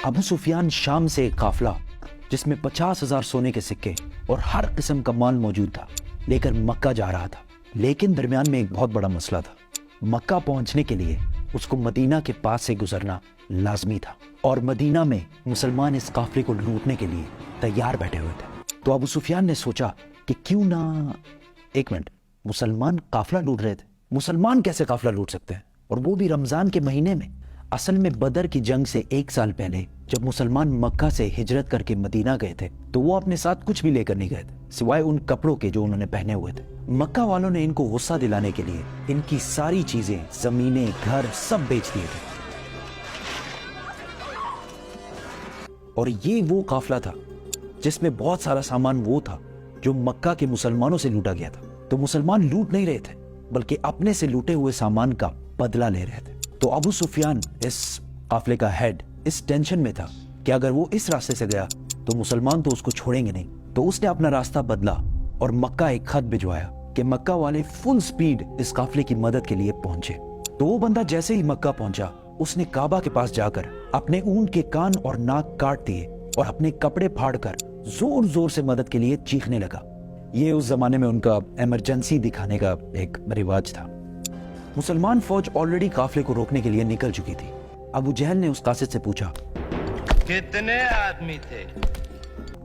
अबू सुफियान शाम से एक काफिला जिसमें 50,000 सोने के सिक्के और हर किस्म का माल मौजूद था लेकर मक्का जा रहा था। लेकिन दरमियान में एक बहुत बड़ा मसला था। मक्का पहुंचने के लिए उसको मदीना के पास से गुजरना लाजमी था और मदीना में मुसलमान इस काफिले को लूटने के लिए तैयार बैठे हुए थे। तो अबू सुफियान ने सोचा कि क्यों ना, एक मिनट, मुसलमान काफिला लूट रहे थे, मुसलमान कैसे काफिला लूट सकते हैं, और वो भी रमजान के महीने में। असल में बदर की जंग से 1 साल पहले जब मुसलमान मक्का से हिजरत करके मदीना गए थे तो वो अपने साथ कुछ भी लेकर नहीं गए थे सिवाय उन कपड़ों के जो उन्होंने पहने हुए थे। मक्का वालों ने इनको गुस्सा दिलाने के लिए इनकी सारी चीजें, जमीनें, घर सब बेच दिए थे। और ये वो काफिला था जिसमें बहुत सारा सामान वो था जो मक्का के मुसलमानों से लूटा गया था। तो मुसलमान लूट नहीं रहे थे बल्कि अपने से लूटे हुए सामान का बदला ले रहे थे। तो अबू सुफियान, इस काफिले का हेड, इस टेंशन में था कि अगर वो इस रास्ते से गया तो मुसलमान तो उसको छोड़ेंगे नहीं। तो उसने अपना रास्ता बदला और मक्का एक खत भिजवाया कि मक्का वाले फुल स्पीड इस काफिले की मदद के लिए पहुंचे। तो वो बंदा जैसे ही मक्का पहुंचा उसने काबा के पास जाकर अपने ऊंट के कान और नाक काट दिए और अपने कपड़े फाड़कर जोर जोर से मदद के लिए चीखने लगा। ये उस जमाने में उनका इमरजेंसी दिखाने का एक रिवाज था। मुसलमान फौज ऑलरेडी काफिले को रोकने के लिए निकल चुकी थी। अबू जहल ने उस कासिद से पूछा, कितने आदमी थे?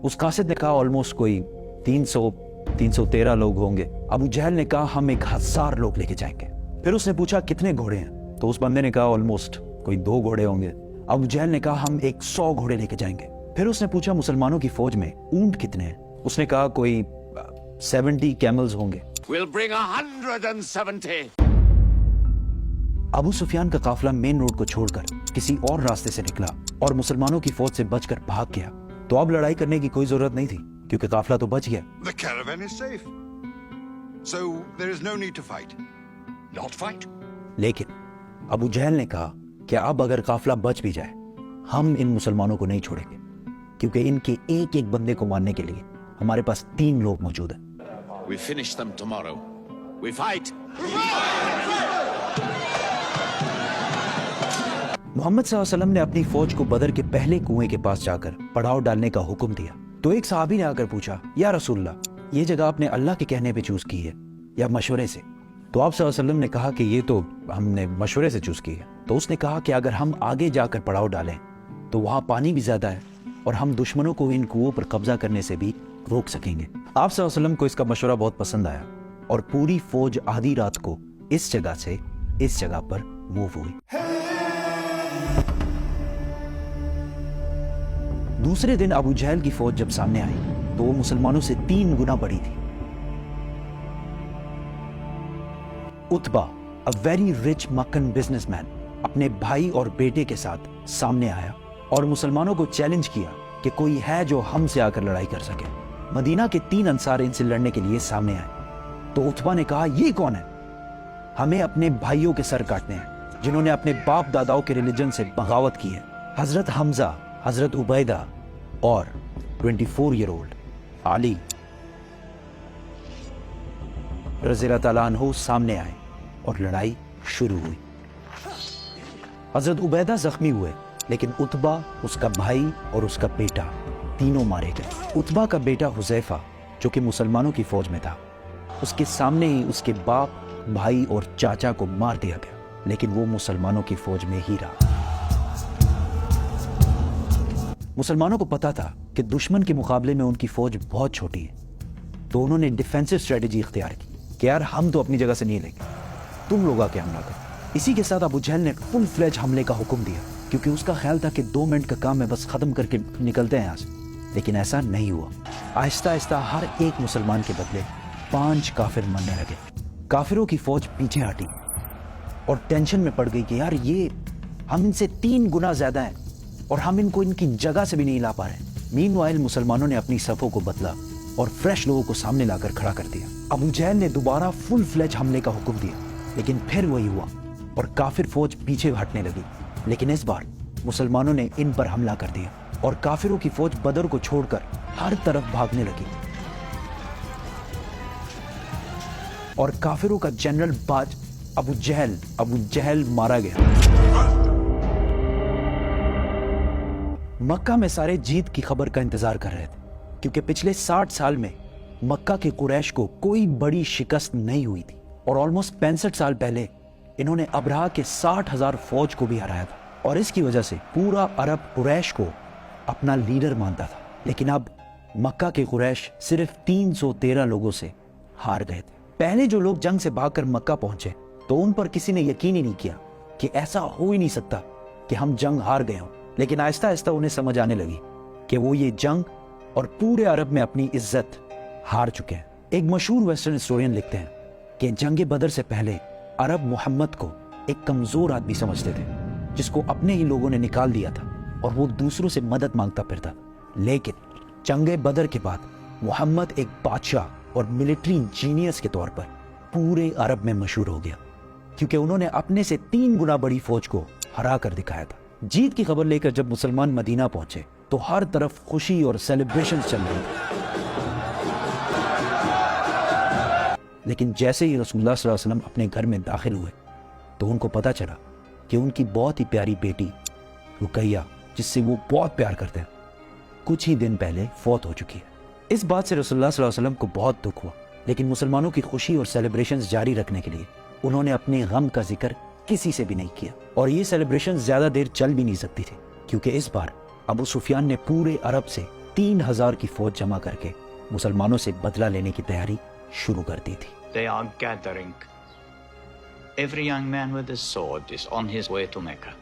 उस कासिद ने कहा ऑलमोस्ट कोई 313 लोग होंगे। अबू जहल ने कहा हम 1000 लोग लेके जाएंगे। फिर उसने पूछा कितने घोड़े हैं, तो उस बंदे ने कहा ऑलमोस्ट कोई 2 घोड़े होंगे। अबू जहल ने कहा हम 100 घोड़े लेके जाएंगे। फिर उसने पूछा मुसलमानों की फौज में ऊंट कितने हैं, उसने कहा कोई 70 कैमल्स होंगे। We'll bring 170. अबू सुफियान का काफिला मेन रोड को छोड़कर किसी और रास्ते से निकला और मुसलमानों की फौज से बचकर भाग गया। तो अब लड़ाई करने की कोई जरूरत नहीं थी क्योंकि काफिला तो बच गया। The caravan is safe. So there is no need to fight. Not fight. लेकिन अबू जहल ने कहा कि अब अगर काफिला बच भी जाए हम इन मुसलमानों को नहीं छोड़ेंगे क्योंकि इनके एक एक बंदे को मारने के लिए हमारे पास 3 लोग मौजूद हैं। We finish them tomorrow. We fight. Mohammad सल्लल्लाहु अलैहि वसल्लम ने अपनी फौज को बदर के पहले कुएं के पास जाकर पड़ाव डालने का हुक्म दिया। तो एक सहाबी ने आकर पूछा, या रसूलल्लाह, ये जगह आपने अल्लाह के कहने पे चूज की है या मशवरे से? तो आप सल्लल्लाहु अलैहि वसल्लम ने कहा कि ये तो हमने मशवरे से चूज की है। तो उसने कहा कि अगर हम आगे जाकर पड़ाव डालें तो वहां पानी भी ज्यादा है और हम दुश्मनों को इन कुओं पर कब्जा करने से भी रोक सकेंगे। आप सल्लल्लाहु अलैहि वसल्लम को इसका मशवरा बहुत पसंद आया और पूरी फौज आधी रात को इस जगह से इस जगह पर मूव हुई। दूसरे दिन अबू जहल की फौज जब सामने आई तो वो मुसलमानों से 3 गुना बड़ी थी। Utba, a very rich मक्कन businessman, अपने भाई और बेटे के साथ सामने आया और मुसलमानों को चैलेंज किया कि कोई है जो हमसे आकर लड़ाई कर सके। मदीना के 3 अंसार इनसे लड़ने के लिए सामने आए। तो उतबा ने कहा, ये कौन है? हमें अपने भाइयों के सर काटने हैं जिन्होंने अपने बाप दादाओं के रिलीजन से बगावत की है। हजरत हमजा, हजरत उबैदा और 24 ईयर ओल्ड अली रज़ियल्लाहु ताला अन्हु सामने आए और लड़ाई शुरू हुई। हजरत उबैदा जख्मी हुए लेकिन उतबा, उसका भाई और उसका बेटा तीनों मारे गए। उतबा का बेटा हुज़ैफा जो कि मुसलमानों की फौज में था, उसके सामने ही उसके बाप, भाई और चाचा को मार दिया गया लेकिन वो मुसलमानों की फौज में ही रहा। मुसलमानों को पता था कि दुश्मन के मुकाबले में उनकी फौज बहुत छोटी है, तो उन्होंने डिफेंसिव स्ट्रेटेजी इख्तियार की कि यार हम तो अपनी जगह से नहीं लेंगे, तुम लोग आके हमला करो। इसी के साथ अबू जहल ने फुल फ्लेज हमले का हुक्म दिया क्योंकि उसका ख्याल था कि 2 मिनट का काम है, बस खत्म करके निकलते हैं यहाँ से। लेकिन ऐसा नहीं हुआ। आहिस्ता आहिस्ता हर एक मुसलमान के बदले 5 काफिर मरने लगे। काफिरों की फौज पीछे हटी और टेंशन में पड़ गई कि यार ये हम इनसे 3 गुना ज्यादा हैं और हम इनको इनकी जगह से भी नहीं ला पा रहे। मीनवाइल मुसलमानों ने अपनी सफों को बदला और फ्रेश लोगों को सामने लाकर खड़ा कर दिया। अबू जहल ने दोबारा फुल फ्लेज हमले का हुक्म दिया लेकिन फिर वही हुआ और काफिर फौज पीछे हटने लगी। लेकिन इस बार मुसलमानों ने इन पर हमला कर दिया और काफिरों की फौज बदर को छोड़कर हर तरफ भागने लगी और काफिरों का जनरल बाज अबू जहल मारा गया। مکہ میں سارے جیت کی خبر کا انتظار کر رہے تھے، کیونکہ پچھلے 60 سال میں مکہ کے قریش کو کوئی بڑی شکست نہیں ہوئی تھی، اور آلموسٹ 65 سال پہلے انہوں نے ابرہہ کے 60,000 فوج کو بھی ہرایا تھا، اور اس کی وجہ سے پورا عرب قریش کو اپنا لیڈر مانتا تھا۔ لیکن اب مکہ کے قریش صرف 313 لوگوں سے ہار گئے تھے۔ پہلے جو لوگ جنگ سے بھاگ کر مکہ پہنچے تو ان پر کسی نے یقین ہی نہیں کیا کہ ایسا ہو ہی نہیں سکتا کہ ہم جنگ ہار گئے ہوں، لیکن آہستہ آہستہ انہیں سمجھ آنے لگی کہ وہ یہ جنگ اور پورے عرب میں اپنی عزت ہار چکے ہیں۔ ایک مشہور ویسٹرن ہسٹورین لکھتے ہیں کہ جنگ بدر سے پہلے عرب محمد کو ایک کمزور آدمی سمجھتے تھے، جس کو اپنے ہی لوگوں نے نکال دیا تھا اور وہ دوسروں سے مدد مانگتا پھرتا۔ لیکن جنگ بدر کے بعد محمد ایک بادشاہ اور ملٹری جینیس کے طور پر پورے عرب میں مشہور ہو گیا، کیونکہ انہوں نے اپنے سے 3 گنا بڑی فوج کو ہرا کر دکھایا تھا۔ جیت کی خبر لے کر جب مسلمان مدینہ پہنچے تو ہر طرف خوشی اور سیلیبریشن چل رہی تھی، لیکن جیسے ہی رسول اللہ صلی اللہ علیہ وسلم اپنے گھر میں داخل ہوئے تو ان کو پتہ چلا کہ ان کی بہت ہی پیاری بیٹی رقیہ، جس سے وہ بہت پیار کرتے ہیں، کچھ ہی دن پہلے فوت ہو چکی ہے۔ اس بات سے رسول اللہ صلی اللہ علیہ وسلم کو بہت دکھ ہوا، لیکن مسلمانوں کی خوشی اور سیلیبریشنز جاری رکھنے کے لیے انہوں نے اپنے غم کا ذکر کسی سے بھی نہیں کیا، اور یہ سیلیبریشن زیادہ دیر چل بھی نہیں سکتی تھی، کیونکہ اس بار ابو سفیان نے پورے عرب سے 3000 کی فوج جمع کر کے مسلمانوں سے بدلہ لینے کی تیاری شروع کر دی تھی۔ They are gathering. Every young man with a sword is on his way to Mecca.